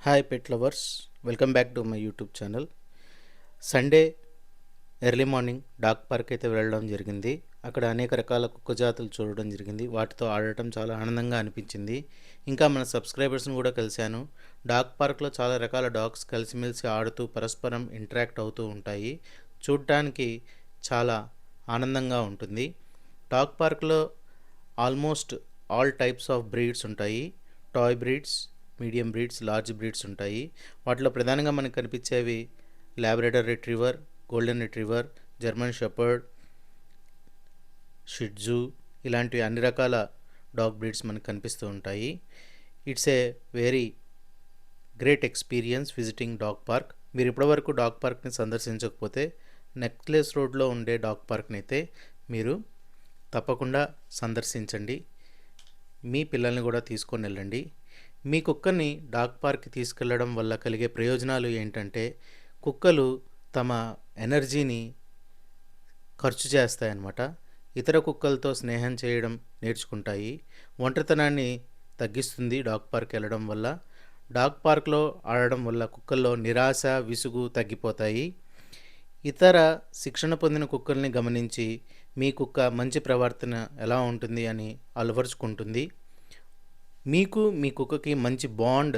Hi pet lovers, welcome back to my YouTube channel. Sunday early morning dog park అయితే వెళ్ళడం జరిగింది. అక్కడ అనేక రకాల కుక్క జాతులు చూడడం జరిగింది. వాటితో ఆడటం చాలా ఆనందంగా అనిపించింది. ఇంకా మన సబ్స్క్రైబర్స్ని కూడా కలిశాను. డాగ్ పార్క్లో చాలా రకాల డాగ్స్ కలిసిమెలిసి ఆడుతూ పరస్పరం ఇంటరాక్ట్ అవుతూ ఉంటాయి. చూడటానికి చాలా ఆనందంగా ఉంటుంది. డాగ్ పార్క్లో almost all types of breeds ఉంటాయి. Toy breeds, medium breeds, large breeds ఉంటాయి. వాటిలో ప్రధానంగా మనకు కనిపించేవి Labrador retriever, golden retriever, German shepherd, shih tzu, ఇలాంటి అన్ని రకాల డాగ్ బ్రీడ్స్ మనకు కనిపిస్తూ ఉంటాయి. It's a very great experience visiting dog park. మీరు ఇప్పటివరకు డాగ్ పార్క్ని సందర్శించకపోతే నెక్లెస్ రోడ్లో ఉండే డాగ్ పార్క్ని అయితే మీరు తప్పకుండా సందర్శించండి. మీ పిల్లల్ని కూడా తీసుకొని వెళ్ళండి. మీ కుక్కని డాగ్ పార్క్కి తీసుకెళ్లడం వల్ల కలిగే ప్రయోజనాలు ఏంటంటే, కుక్కలు తమ ఎనర్జీని ఖర్చు చేస్తాయన్నమాట. ఇతర కుక్కలతో స్నేహం చేయడం నేర్చుకుంటాయి. ఒంటరితనాన్ని తగ్గిస్తుంది డాగ్ పార్క్ వెళ్ళడం వల్ల. డాగ్ పార్క్లో ఆడడం వల్ల కుక్కల్లో నిరాశ, విసుగు తగ్గిపోతాయి. ఇతర శిక్షణ పొందిన కుక్కల్ని గమనించి మీ కుక్క మంచి ప్రవర్తన ఎలా ఉంటుంది అని అలవరుచుకుంటుంది. మీకు మీ కుక్కకి మంచి బాండ్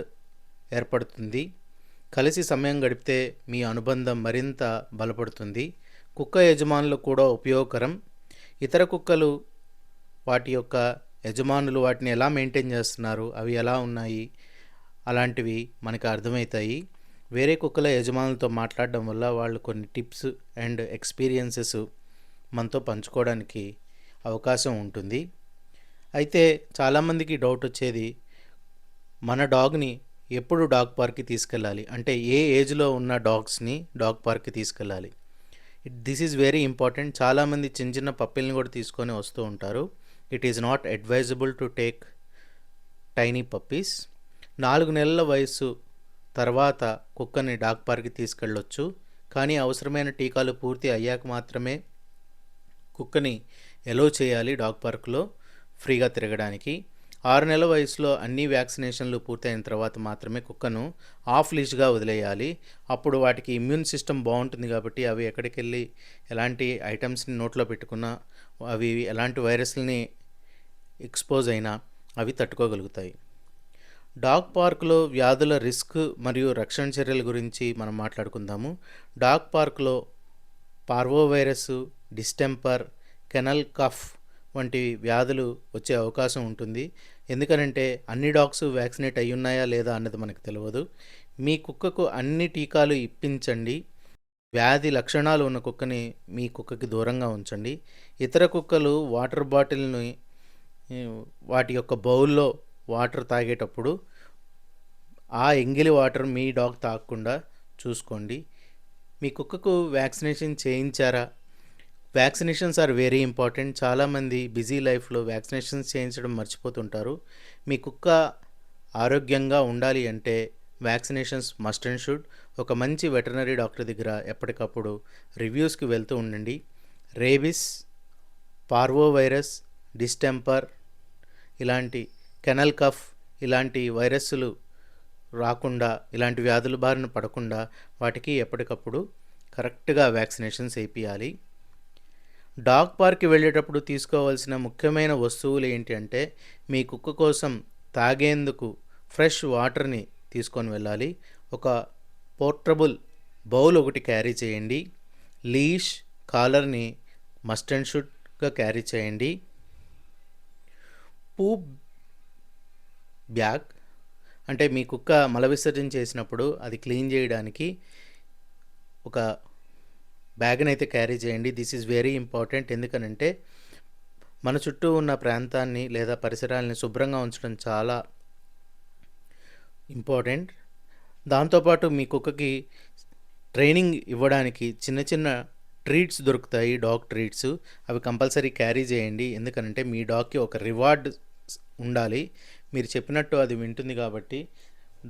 ఏర్పడుతుంది. కలిసి సమయం గడిపితే మీ అనుబంధం మరింత బలపడుతుంది. కుక్క యజమానులకు కూడా ఉపయోగకరం. ఇతర కుక్కలు వాటి యొక్క యజమానులు వాటిని ఎలా మెయింటైన్ చేస్తున్నారు, అవి ఎలా ఉన్నాయి, అలాంటివి మనకు అర్థమవుతాయి. వేరే కుక్కల యజమానులతో మాట్లాడడం వల్ల వాళ్ళు కొన్ని టిప్స్ అండ్ ఎక్స్పీరియన్సెస్ మనతో పంచుకోవడానికి అవకాశం ఉంటుంది. అయితే చాలామందికి డౌట్ వచ్చేది, మన డాగ్ని ఎప్పుడు డాగ్ పార్క్కి తీసుకెళ్ళాలి, అంటే ఏ ఏజ్లో ఉన్న డాగ్స్ని డాగ్ పార్క్కి తీసుకెళ్ళాలి. This is very important. చాలామంది చిన్న చిన్న పప్పిల్ని కూడా తీసుకొని వస్తూ ఉంటారు. It is not advisable to take tiny puppies. 4 నెలల వయసు తర్వాత కుక్కని డాగ్ పార్క్కి తీసుకెళ్ళొచ్చు. కానీ అవసరమైన టీకాలు పూర్తి అయ్యాక మాత్రమే కుక్కని ఎలో చేయాలి డాగ్ పార్క్లో ఫ్రీగా తిరగడానికి. 6 నెలల వయసులో అన్ని వ్యాక్సినేషన్లు పూర్తయిన తర్వాత మాత్రమే కుక్కను ఆఫ్ లీష్గా వదిలేయాలి. అప్పుడు వాటికి ఇమ్యూన్ సిస్టమ్ బాగుంటుంది కాబట్టి అవి ఎక్కడికి వెళ్ళి ఎలాంటి ఐటమ్స్ని నోట్లో పెట్టుకున్నా, అవి ఎలాంటి వైరస్ని ఎక్స్పోజ్ అయినా అవి తట్టుకోగలుగుతాయి. డాగ్ పార్క్లో వ్యాధుల రిస్క్ మరియు రక్షణ చర్యల గురించి మనం మాట్లాడుకుందాము. డాగ్ పార్క్లో parvo virus, distemper, kennel cough వంటి వ్యాధులు వచ్చే అవకాశం ఉంటుంది. ఎందుకనంటే అన్ని డాగ్స్ వ్యాక్సినేట్ అయి ఉన్నాయా లేదా అన్నది మనకు తెలియదు. మీ కుక్కకు అన్ని టీకాలు ఇప్పించండి. వ్యాధి లక్షణాలు ఉన్న కుక్కని మీ కుక్కకి దూరంగా ఉంచండి. ఇతర కుక్కలు వాటర్ బాటిల్ని వాటి యొక్క బౌల్లో వాటర్ తాగేటప్పుడు ఆ ఎంగిలి వాటర్ మీ డాగ్ తాగకుండా చూసుకోండి. మీ కుక్కకు వ్యాక్సినేషన్ చేయించారా? Vaccinations are very important. చాలామంది బిజీ లైఫ్లో వ్యాక్సినేషన్స్ చేయించడం మర్చిపోతుంటారు. మీ కుక్క ఆరోగ్యంగా ఉండాలి అంటే వ్యాక్సినేషన్స్ మస్ట్ అండ్ షుడ్. ఒక మంచి వెటర్నరీ డాక్టర్ దగ్గర ఎప్పటికప్పుడు రివ్యూస్కి వెళ్తూ ఉండండి. రేబిస్, పార్వో వైరస్, డిస్టెంపర్, ఇలాంటి కెనల్ కఫ్, ఇలాంటి వైరస్లు రాకుండా, ఇలాంటి వ్యాధుల బారిన పడకుండా వాటికి ఎప్పటికప్పుడు కరెక్ట్గా వ్యాక్సినేషన్స్ వేయించాలి. డాగ్ పార్క్కి వెళ్ళేటప్పుడు తీసుకోవాల్సిన ముఖ్యమైన వస్తువులు ఏంటి అంటే, మీ కుక్క కోసం తాగేందుకు ఫ్రెష్ వాటర్ని తీసుకొని వెళ్ళాలి. ఒక పోర్టబుల్ బౌల్ ఒకటి క్యారీ చేయండి. లీష్, కాలర్ని మస్ట్ అండ్ షుడ్గా క్యారీ చేయండి. పూప్ బ్యాగ్, అంటే మీ కుక్క మల విసర్జన చేసినప్పుడు అది క్లీన్ చేయడానికి ఒక బ్యాగ్ని అయితే క్యారీ చేయండి. This is very important. ఎందుకనంటే మన చుట్టూ ఉన్న ప్రాంతాన్ని లేదా పరిసరాలని శుభ్రంగా ఉంచడం చాలా ఇంపార్టెంట్. దాంతోపాటు మీ కుక్కకి ట్రైనింగ్ ఇవ్వడానికి చిన్న చిన్న ట్రీట్స్ దొరుకుతాయి, డాగ్ ట్రీట్స్. అవి కంపల్సరీ క్యారీ చేయండి. ఎందుకనంటే మీ డాగ్కి ఒక రివార్డ్ ఉండాలి. మీరు చెప్పినట్టు అది వింటుంది కాబట్టి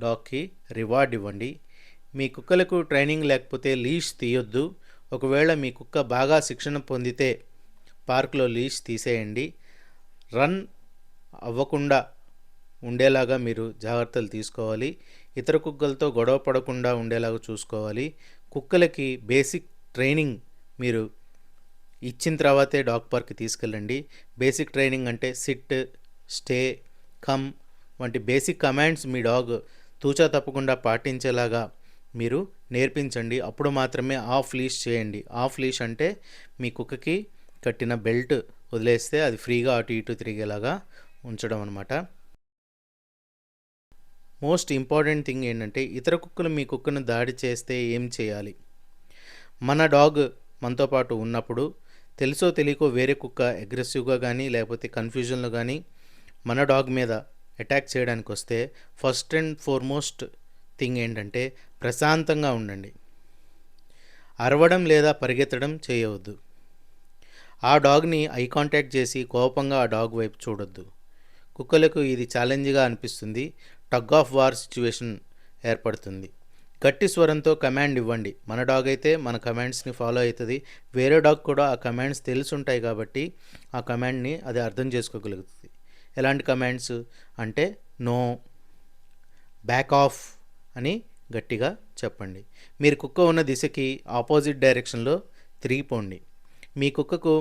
డాగ్కి రివార్డ్ ఇవ్వండి. మీ కుక్కలకు ట్రైనింగ్ లేకపోతే లీష్ తీయొద్దు. ఒకవేళ మీ కుక్క బాగా శిక్షణ పొందితే పార్క్లో లీష్ తీసేయండి. రన్ అవ్వకుండా ఉండేలాగా మీరు జాగ్రత్తలు తీసుకోవాలి. ఇతర కుక్కలతో గొడవ పడకుండా ఉండేలాగా చూసుకోవాలి. కుక్కలకి బేసిక్ ట్రైనింగ్ మీరు ఇచ్చిన తర్వాతే డాగ్ పార్క్కి తీసుకెళ్ళండి. బేసిక్ ట్రైనింగ్ అంటే సిట్, స్టే, కమ్ వంటి బేసిక్ కమాండ్స్ మీ డాగ్ తూచా తప్పకుండా పాటించేలాగా మీరు నేర్పించండి. అప్పుడు మాత్రమే ఆఫ్ లీష్ చేయండి. ఆఫ్ లీష్ అంటే మీ కుక్కకి కట్టిన బెల్ట్ వదిలేస్తే అది ఫ్రీగా అటు ఇటు తిరిగేలాగా ఉంచడం అనమాట. మోస్ట్ ఇంపార్టెంట్ థింగ్ ఏంటంటే ఇతర కుక్కలు మీ కుక్కను దాడి చేస్తే ఏం చేయాలి? మన డాగ్ మనతో పాటు ఉన్నప్పుడు తెలుసో తెలియకో వేరే కుక్క అగ్రెసివ్గా కానీ లేకపోతే కన్ఫ్యూజన్లో కానీ మన డాగ్ మీద అటాక్ చేయడానికి వస్తే ఫస్ట్ అండ్ ఫార్మోస్ట్ థింగ్ ఏంటంటే ప్రశాంతంగా ఉండండి. అరవడం లేదా పరిగెత్తడం చేయవద్దు. ఆ డాగ్ని ఐ కాంటాక్ట్ చేసి కోపంగా ఆ డాగ్ వైపు చూడొద్దు. కుక్కలకు ఇది ఛాలెంజ్గా అనిపిస్తుంది. టగ్ ఆఫ్ వార్ సిచ్యువేషన్ ఏర్పడుతుంది. గట్టి స్వరంతో కమాండ్ ఇవ్వండి. మన డాగ్ అయితే మన కమాండ్స్ని ఫాలో అవుతుంది. వేరే డాగ్ కూడా ఆ కమాండ్స్ తెలుసుంటాయి కాబట్టి ఆ కమాండ్ని అది అర్థం చేసుకోగలుగుతుంది. ఎలాంటి కమాండ్స్ అంటే నో, బ్యాక్ ఆఫ్ అని గట్టిగా చెప్పండి. మీరు కుక్క ఉన్న దిశకి ఆపోజిట్ డైరెక్షన్లో తిరిగిపోండి. మీ కుక్కకు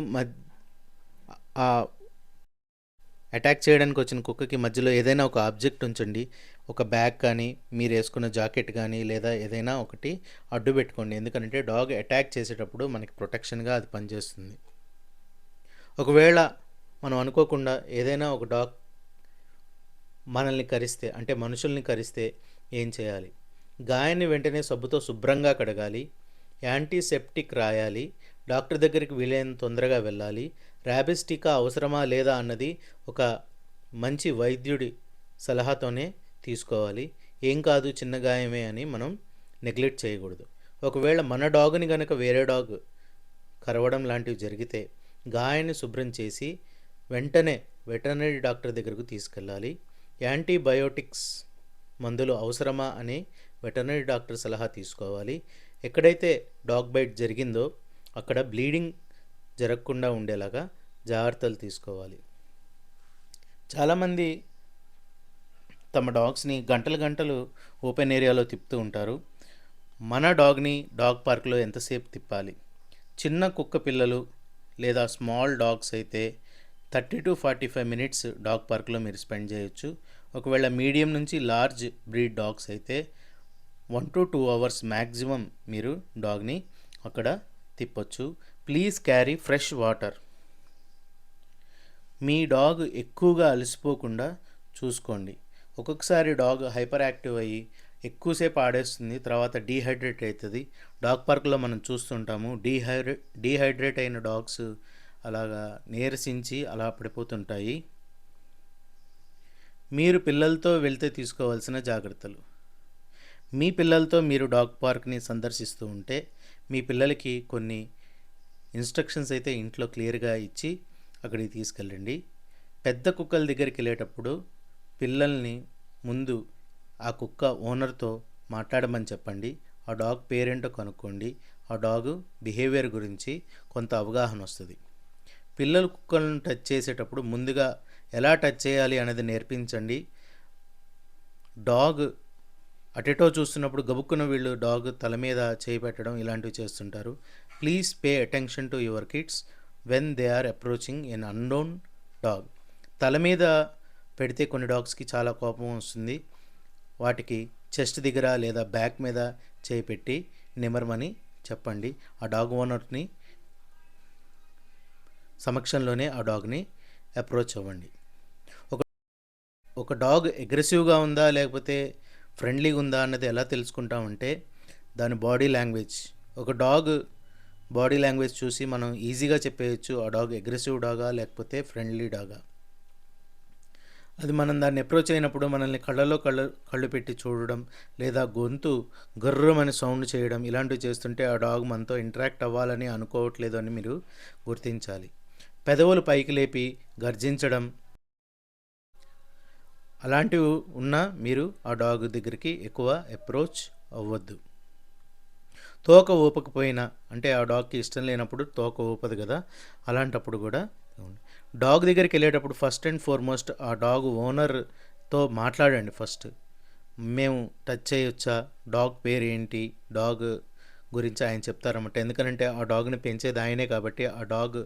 అటాక్ చేయడానికి వచ్చిన కుక్కకి మధ్యలో ఏదైనా ఒక ఆబ్జెక్ట్ ఉంచండి. ఒక బ్యాగ్ కానీ మీరు వేసుకున్న జాకెట్ కానీ లేదా ఏదైనా ఒకటి అడ్డు పెట్టుకోండి. ఎందుకంటే డాగ్ అటాక్ చేసేటప్పుడు మనకి ప్రొటెక్షన్గా అది పనిచేస్తుంది. ఒకవేళ మనం అనుకోకుండా ఏదైనా ఒక డాగ్ మనల్ని కరిస్తే అంటే మనుషుల్ని కరిస్తే ఏం చేయాలి? గాయాన్ని వెంటనే సబ్బుతో శుభ్రంగా కడగాలి. యాంటీసెప్టిక్ రాయాలి. డాక్టర్ దగ్గరికి వీలైనంత తొందరగా వెళ్ళాలి. ర్యాబిస్ టీకా అవసరమా లేదా అన్నది ఒక మంచి వైద్యుడి సలహాతోనే తీసుకోవాలి. ఏం కాదు, చిన్న గాయమే అని మనం నెగ్లెక్ట్ చేయకూడదు. ఒకవేళ మన డాగ్ని కనుక వేరే డాగ్ కరవడం లాంటివి జరిగితే గాయాన్ని శుభ్రం చేసి వెంటనే వెటర్నరీ డాక్టర్ దగ్గరకు తీసుకెళ్ళాలి. యాంటీబయోటిక్స్ మందులు అవసరమా అని వెటర్నరీ డాక్టర్ సలహా తీసుకోవాలి. ఎక్కడైతే డాగ్ బైట్ జరిగిందో అక్కడ బ్లీడింగ్ జరగకుండా ఉండేలాగా జాగ్రత్తలు తీసుకోవాలి. చాలామంది తమ డాగ్స్ని గంటలు గంటలు ఓపెన్ ఏరియాలో తిప్పుతూ ఉంటారు. మన డాగ్ని డాగ్ పార్క్లో ఎంతసేపు తిప్పాలి? చిన్న కుక్క పిల్లలు లేదా స్మాల్ డాగ్స్ అయితే 30 to 45 మినిట్స్ డాగ్ పార్క్లో మీరు స్పెండ్ చేయొచ్చు. ఒకవేళ మీడియం నుంచి లార్జ్ బ్రీడ్ డాగ్స్ అయితే 1 to 2 అవర్స్ మ్యాక్సిమం మీరు డాగ్ని అక్కడ తిప్పొచ్చు. Please carry fresh water. మీ డాగ్ ఎక్కువగా అలసిపోకుండా చూసుకోండి. ఒక్కొక్కసారి డాగ్ హైపర్ యాక్టివ్ అయ్యి ఎక్కువసేపు ఆడేస్తుంది, తర్వాత డీహైడ్రేట్ అవుతుంది. డాగ్ పార్క్లో మనం చూస్తుంటాము డీహైడ్రేట్ అయిన డాగ్స్ అలాగా నీరసించి అలా పడిపోతుంటాయి. మీరు పిల్లలతో వెళ్తే తీసుకోవాల్సిన జాగ్రత్తలు. మీ పిల్లలతో మీరు డాగ్ పార్క్ని సందర్శిస్తూ ఉంటే మీ పిల్లలకి కొన్ని ఇన్స్ట్రక్షన్స్ అయితే ఇంట్లో క్లియర్గా ఇచ్చి అక్కడికి తీసుకెళ్ళండి. పెద్ద కుక్కల దగ్గరికి వెళ్ళేటప్పుడు పిల్లల్ని ముందు ఆ కుక్క ఓనర్తో మాట్లాడమని చెప్పండి. ఆ డాగ్ పేరేంటో కనుక్కోండి. ఆ డాగ్ బిహేవియర్ గురించి కొంత అవగాహన వస్తుంది. పిల్లలు కుక్కలను టచ్ చేసేటప్పుడు ముందుగా ఎలా టచ్ చేయాలి అనేది నేర్పించండి. డాగ్ అటెటో చూస్తున్నప్పుడు గబుక్కున వీళ్ళు డాగ్ తల మీద చేయి పెట్టడం ఇలాంటివి చేస్తుంటారు. Please pay attention to your kids when they are approaching an unknown dog. తల మీద పెడితే కొన్ని డాగ్స్కి చాలా కోపం వస్తుంది. వాటికి చెస్ట్ దగ్గర లేదా బ్యాక్ మీద చేయి పెట్టి నిమరమని చెప్పండి. ఆ డాగ్ ఓనర్ని సమక్షంలోనే ఆ డాగ్ని అప్రోచ్ అవ్వండి. ఒక డాగ్ అగ్రెసివ్గా ఉందా లేకపోతే ఫ్రెండ్లీగా ఉందా అన్నది ఎలా తెలుసుకుంటామంటే దాని బాడీ లాంగ్వేజ్. ఒక డాగ్ బాడీ లాంగ్వేజ్ చూసి మనం ఈజీగా చెప్పేయచ్చు ఆ డాగ్ అగ్రెసివ్ డాగా లేకపోతే ఫ్రెండ్లీ డాగా. అది మనం దాన్ని అప్రోచ్ అయినప్పుడు మనల్ని కళ్ళు పెట్టి చూడడం లేదా గొంతు గర్రమని సౌండ్ చేయడం ఇలాంటివి చేస్తుంటే ఆ డాగ్ మనతో ఇంటరాక్ట్ అవ్వాలని అనుకోవట్లేదు అని మీరు గుర్తించాలి. పెదవులు పైకి లేపి గర్జించడం అలాంటివి ఉన్నా మీరు ఆ డాగ్ దగ్గరికి ఎక్కువ అప్రోచ్ అవ్వద్దు. తోక ఊపకపోయినా అంటే ఆ డాగ్కి ఇష్టం లేనప్పుడు తోక ఊపదు కదా, అలాంటప్పుడు కూడా డాగ్ దగ్గరికి వెళ్ళేటప్పుడు ఫస్ట్ అండ్ ఫార్మోస్ట్ ఆ డాగ్ ఓనర్తో మాట్లాడండి. ఫస్ట్ మేము టచ్ చేయొచ్చా, డాగ్ పేరు ఏంటి, డాగ్ గురించి ఆయన చెప్తారన్నమాట. ఎందుకనంటే ఆ డాగ్ని పెంచేది ఆయనే కాబట్టి ఆ డాగ్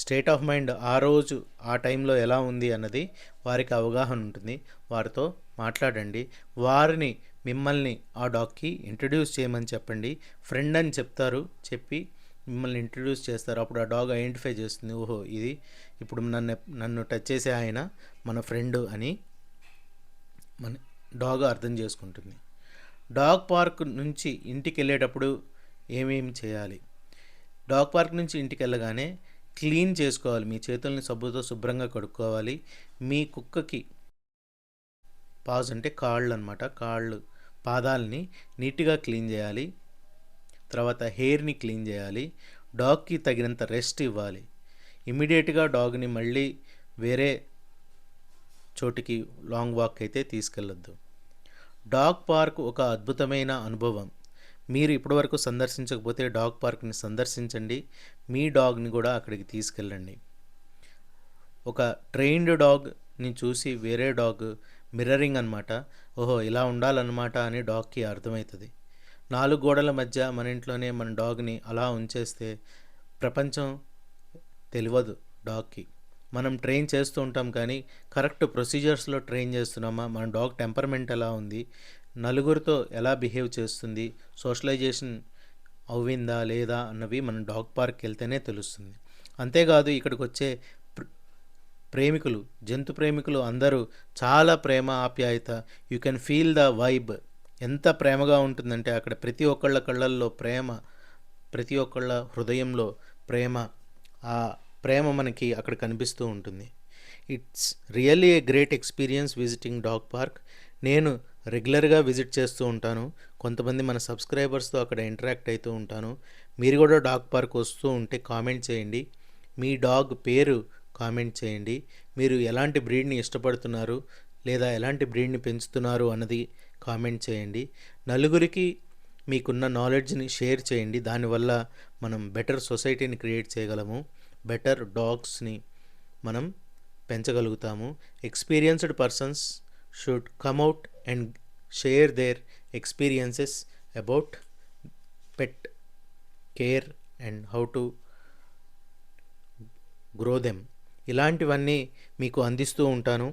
స్టేట్ ఆఫ్ మైండ్ ఆ రోజు ఆ టైంలో ఎలా ఉంది అన్నది వారికి అవగాహన ఉంటుంది. వారితో మాట్లాడండి. వారిని మిమ్మల్ని ఆ డాగ్కి ఇంట్రడ్యూస్ చేయమని చెప్పండి. ఫ్రెండ్ అని చెప్తారు, చెప్పి మిమ్మల్ని ఇంట్రడ్యూస్ చేస్తారు. అప్పుడు ఆ డాగ్ ఐడెంటిఫై చేస్తుంది, ఓహో ఇది ఇప్పుడు నన్ను టచ్ చేసే ఆయన మన ఫ్రెండ్ అని మన డాగ్ అర్థం చేసుకుంటుంది. డాగ్ పార్క్ నుంచి ఇంటికి వెళ్ళేటప్పుడు ఏమేమి చేయాలి? డాగ్ పార్క్ నుంచి ఇంటికి వెళ్ళగానే క్లీన్ చేసుకోవాలి. మీ చేతుల్ని సబ్బుతో శుభ్రంగా కడుక్కోవాలి. మీ కుక్కకి పాజ్ అంటే కాళ్ళు అనమాట, పాదాలని నీట్గా క్లీన్ చేయాలి. తర్వాత హెయిర్ని క్లీన్ చేయాలి. డాగ్కి తగినంత రెస్ట్ ఇవ్వాలి. ఇమీడియట్గా డాగ్ని మళ్ళీ వేరే చోటికి లాంగ్ వాక్ అయితే తీసుకెళ్ళొద్దు. డాగ్ పార్క్ ఒక అద్భుతమైన అనుభవం. మీరు ఇప్పటివరకు సందర్శించకపోతే డాగ్ పార్క్ని సందర్శించండి. మీ డాగ్ని కూడా అక్కడికి తీసుకెళ్ళండి. ఒక ట్రైన్డ్ డాగ్ని చూసి వేరే డాగ్ మిర్రరింగ్ అనమాట, ఓహో ఇలా ఉండాలన్నమాట అని డాగ్కి అర్థమవుతుంది. 4 గోడల మధ్య మన ఇంట్లోనే మన డాగ్ని అలా ఉంచేస్తే ప్రపంచం తెలియదు డాగ్కి. మనం ట్రైన్ చేస్తూ ఉంటాం కానీ కరెక్ట్ ప్రొసీజర్స్లో ట్రైన్ చేస్తున్నామా, మన డాగ్ టెంపర్మెంట్ ఎలా ఉంది, నలుగురితో ఎలా బిహేవ్ చేస్తుంది, సోషలైజేషన్ అవ్విందా లేదా అన్నవి మనం డాగ్ పార్క్కి వెళ్తేనే తెలుస్తుంది. అంతేకాదు ఇక్కడికి వచ్చే ప్రేమికులు, జంతు ప్రేమికులు అందరూ చాలా ప్రేమ ఆప్యాయత, you can feel the vibe. ఎంత ప్రేమగా ఉంటుందంటే అక్కడ ప్రతి ఒక్కళ్ళ కళ్ళల్లో ప్రేమ, ప్రతి ఒక్కళ్ళ హృదయంలో ప్రేమ, ఆ ప్రేమ మనకి అక్కడ కనిపిస్తూ ఉంటుంది. It's really a great experience visiting dog park. నేను రెగ్యులర్గా విజిట్ చేస్తూ ఉంటాను. కొంతమంది మన సబ్స్క్రైబర్స్తో అక్కడ ఇంటరాక్ట్ అవుతూ ఉంటాను. మీరు కూడా డాగ్ పార్క్ వస్తూ ఉంటే కామెంట్ చేయండి. మీ డాగ్ పేరు కామెంట్ చేయండి. మీరు ఎలాంటి బ్రీడ్ని ఇష్టపడుతున్నారు లేదా ఎలాంటి బ్రీడ్ని పెంచుతున్నారు అన్నది కామెంట్ చేయండి. నలుగురికి మీకున్న నాలెడ్జ్ని షేర్ చేయండి. దానివల్ల మనం బెటర్ సొసైటీని క్రియేట్ చేయగలము, బెటర్ డాగ్స్ని మనం పెంచగలుగుతాము. Experienced persons should come out and share their experiences about pet care and how to grow them. ఇలాంటివన్నీ మీకు అందిస్తూ ఉంటాను.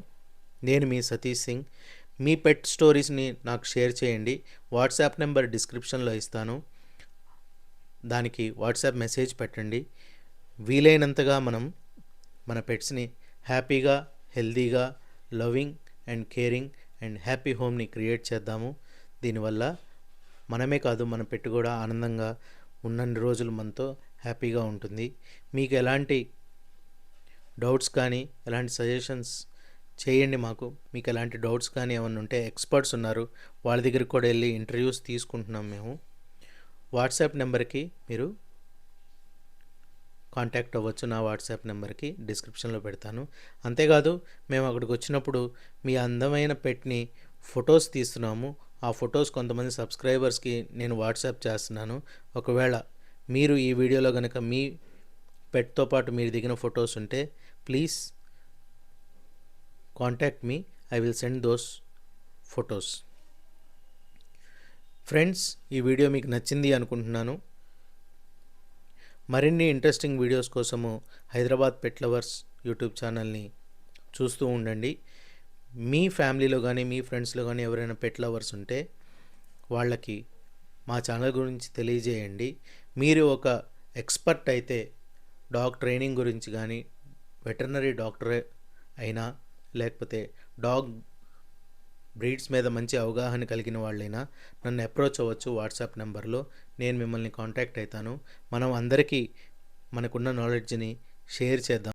నేను మీ సతీష్ సింగ్. మీ పెట్ స్టోరీస్ని నాకు షేర్ చేయండి. వాట్సాప్ నెంబర్ డిస్క్రిప్షన్లో ఇస్తాను, దానికి వాట్సాప్ మెసేజ్ పెట్టండి. వీలైనంతగా మనం మన పెట్స్ని హ్యాపీగా, హెల్తీగా, loving and caring and happy హోమ్ని క్రియేట్ చేద్దాము. దీనివల్ల మనమే కాదు మన పెట్ కూడా ఆనందంగా ఉన్నన్ని రోజులు మనతో హ్యాపీగా ఉంటుంది. మీకు ఎలాంటి డౌట్స్ కానీ ఎలాంటి సజెషన్స్ చేయండి మాకు. మీకు ఎలాంటి డౌట్స్ కానీ ఏమైనా ఉంటే ఎక్స్పర్ట్స్ ఉన్నారు, వాళ్ళ దగ్గరికి కూడా వెళ్ళి ఇంటర్వ్యూస్ తీసుకుంటున్నాం మేము. వాట్సాప్ నెంబర్కి మీరు కాంటాక్ట్ అవ్వచ్చు. నా వాట్సాప్ నెంబర్కి డిస్క్రిప్షన్లో పెడతాను. అంతేకాదు మేము అక్కడికి వచ్చినప్పుడు మీ అందమైన పెట్ని ఫొటోస్ తీస్తున్నాము. ఆ ఫొటోస్ కొంతమంది సబ్స్క్రైబర్స్కి నేను వాట్సాప్ చేస్తున్నాను. ఒకవేళ మీరు ఈ వీడియోలో కనుక మీ పెట్తో పాటు మీరు దిగిన ఫొటోస్ ఉంటే please contact me, I will send those photos. Friends, ఈ వీడియో మీకు నచ్చింది అనుకుంటున్నాను. మరిన్ని ఇంట్రెస్టింగ్ వీడియోస్ కోసము హైదరాబాద్ పెట్ లవర్స్ యూట్యూబ్ ఛానల్ని చూస్తూ ఉండండి. మీ ఫ్యామిలీలో కానీ మీ ఫ్రెండ్స్లో కానీ ఎవరైనా పెట్ లవర్స్ ఉంటే వాళ్ళకి మా ఛానల్ గురించి తెలియజేయండి. మీరు ఒక ఎక్స్పర్ట్ అయితే డాగ్ ట్రైనింగ్ గురించి కానీ, వెటర్నరీ డాక్టర్ అయినా, లేకపోతే డాగ్ బ్రీడ్స్ మీద మంచి అవగాహన కలిగిన వాళ్ళైనా నన్ను అప్రోచ్ అవ్వచ్చు వాట్సాప్ నెంబర్లో. నేను మిమ్మల్ని కాంటాక్ట్ అవుతాను. మనం అందరికీ మనకున్న నాలెడ్జ్ని షేర్ చేద్దాం.